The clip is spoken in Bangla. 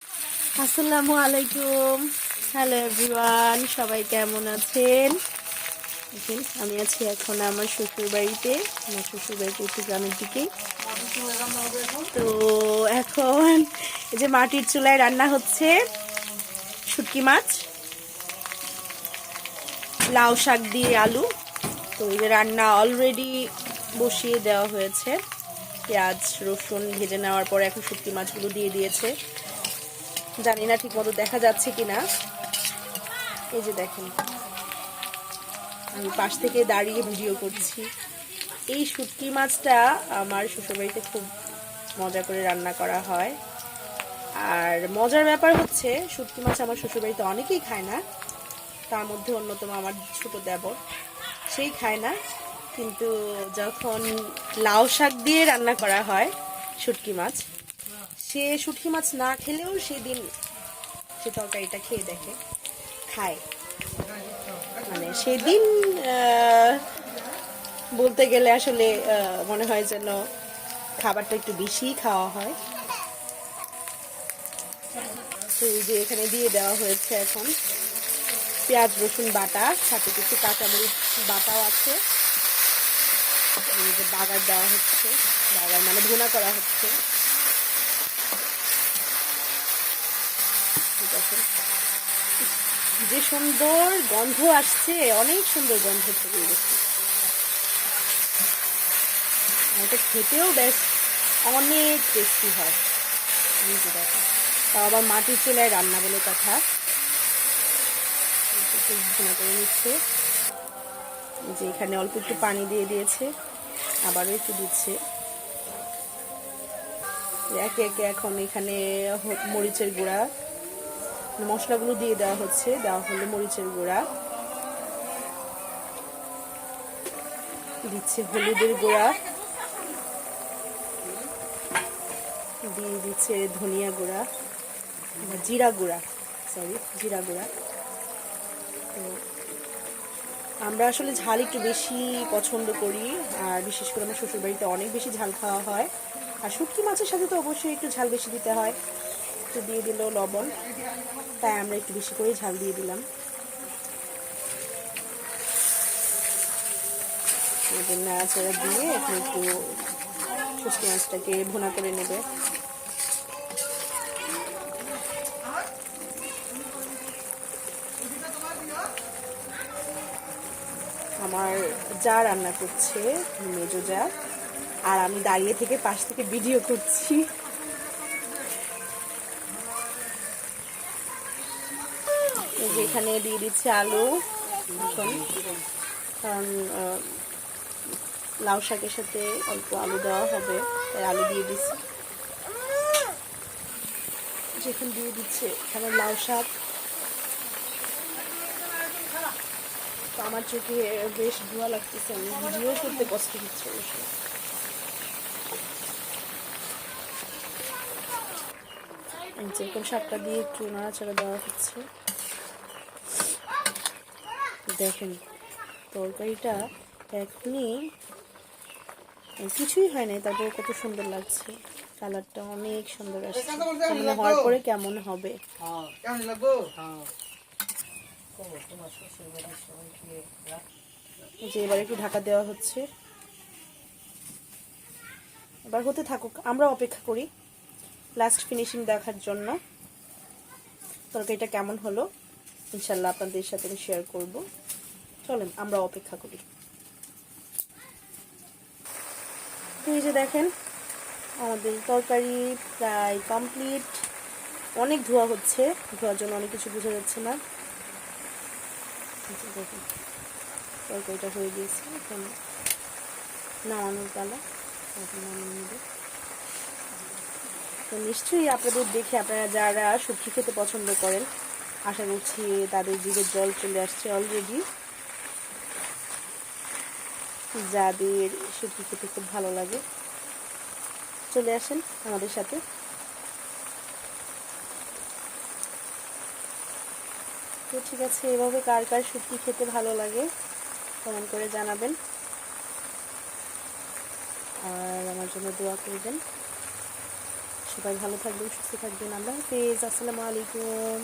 আসসালামু আলাইকুম। হ্যালো এভরিওয়ান, সবাই কেমন আছেন? আমি আছি এখন আমার শ্বশুর বাড়িতে। আমার শ্বশুর বাড়িতে একটু গ্রামের দিকে। তো এখন এই যে মাটির চুলায় রান্না হচ্ছে শুটকি মাছ, লাউ শাক দিয়ে আলু। তো এই যে রান্না অলরেডি বসিয়ে দেওয়া হয়েছে। পেঁয়াজ রসুন ভেজে নেওয়ার পর এখন শুটকি মাছগুলো দিয়ে দিয়েছে। জানি না ঠিক মতো দেখা যাচ্ছে কিনা। এই যে দেখেন, আমি পাশ থেকে দাঁড়িয়ে ভিডিও করছি। এই শুটকি মাছটা আমার শ্বশুরবাড়িতে খুব মজা করে রান্না করা হয়। আর মজার ব্যাপার হচ্ছে, শুটকি মাছ আমার শ্বশুরবাড়িতে অনেকেই খায় না, তার মধ্যে অন্যতম আমার ছোট দেবর, সেই খায় না। কিন্তু যখন লাউ শাক দিয়ে রান্না করা হয় শুটকি মাছ, সে শুটকি মাছ না খেলেও সেদিন সে তরকারিটা খেয়ে দেখে, খায়। মানে সেদিন বলতে গেলে আসলে মনে হয় যেন খাবারটা একটু বেশিই খাওয়া হয়। তো এই যে এখানে দিয়ে দেওয়া হয়েছে এখন পেঁয়াজ রসুন বাটা, সাথে কিছু কাঁচামরিচ বাটাও আছে। এই যে বাগার দেওয়া হচ্ছে, বাগার মানে ভুনা করা হচ্ছে। ঠিক আছে, যে সুন্দর গন্ধ আসছে, অনেক সুন্দর গন্ধ ছড়িয়ে গেছে। এটা খেতেও বেশ অনেক টেস্টি হয়। বুঝতে দেখো, তাও আবার মাটির চুলায় রান্না বলে কথা। ভুনা করে নিচ্ছে, যে এখানে অল্প একটু পানি দিয়ে দিয়েছে, আবারও একটু দিচ্ছে। একে একে এখন এখানে মরিচের গুঁড়া, মশলাগুলো দিয়ে দেওয়া হচ্ছে। দেওয়া হলো মরিচের গুঁড়া, দিচ্ছে হলুদের গুঁড়া, দিয়ে দিচ্ছে ধনিয়া গুঁড়া, জিরা গুঁড়া, জিরা গুঁড়া। তো আমরা আসলে ঝাল একটু বেশি পছন্দ করি, আর বিশেষ করে আমার শ্বশুরবাড়িতে অনেক বেশি ঝাল খাওয়া হয়। আর শুটকি মাছের সাথে তো অবশ্যই একটু ঝাল বেশি দিতে হয়। একটু দিয়ে দিল লবণ, তাই আমরা একটু বেশি করেই ঝাল দিয়ে দিলাম। নাড়াচাড়া দিয়ে এখন একটু শুটকি মাছটাকে ভুনা করে নেবে। আমার যা রান্না করছে, মেজো যা, আর আমি দাঁড়িয়ে থেকে পাশ থেকে ভিডিও করছি। এখানে দিয়ে দিচ্ছে আলু, কারণ লাউ শাকের সাথে অল্প আলু দেওয়া হবে, তাই আলু দিয়ে দিচ্ছি। যেখানে দিয়ে দিচ্ছে এখানে লাউ শাক। তো আমার চোখে বেশ ধোয়া লাগতেছে, আমি ভিডিও করতে কষ্ট হচ্ছে অবশ্যই। যেরকম শাকটা দিয়ে একটু নাড়াচাড়া দেওয়া হচ্ছে। দেখেন তরকারিটা এখনই কিছুই হয় নাই, তারপরে কত সুন্দর লাগছে, কালারটা অনেক সুন্দর আসছে। হওয়ার পরে কেমন হবে, যে এবার একটু ঢাকা দেওয়া হচ্ছে। এবার হতে থাকুক, আমরা অপেক্ষা করি লাস্ট ফিনিশিং দেখার জন্য। তরকারিটা কেমন হলো ইনশাল্লাহ আপনাদের সাথে আমি শেয়ার করব। চলেন আমরা অপেক্ষা করি। এই যে দেখেন আমাদের তরকারি প্রায় কমপ্লিট। অনেক ধোয়া হচ্ছে, ধোয়ার জন্য অনেক কিছু বোঝা যাচ্ছে না। দেখুন তরকারিটা হয়ে গিয়েছে, এখন নামানোর পালা, এখন নামিয়ে নেবে। তো নিশ্চয়ই আপনাদের দেখে আপনারা যারা শুটকি খেতে পছন্দ করেন, আশা করছি তাদের জিভে জল চলে আসছে অলরেডি। যাদের শুটকি খেতে খুব ভালো লাগে চলে আসেন আমাদের সাথে। তো ঠিক আছে, এভাবে কার কার শুটকি খেতে ভালো লাগে কমেন্ট করে জানাবেন, আর আমার জন্য দোয়া করবেন। সবাই ভালো থাকবেন, সুস্থ থাকবেন। আল্লাহ হাফেজ, আসসালামু আলাইকুম।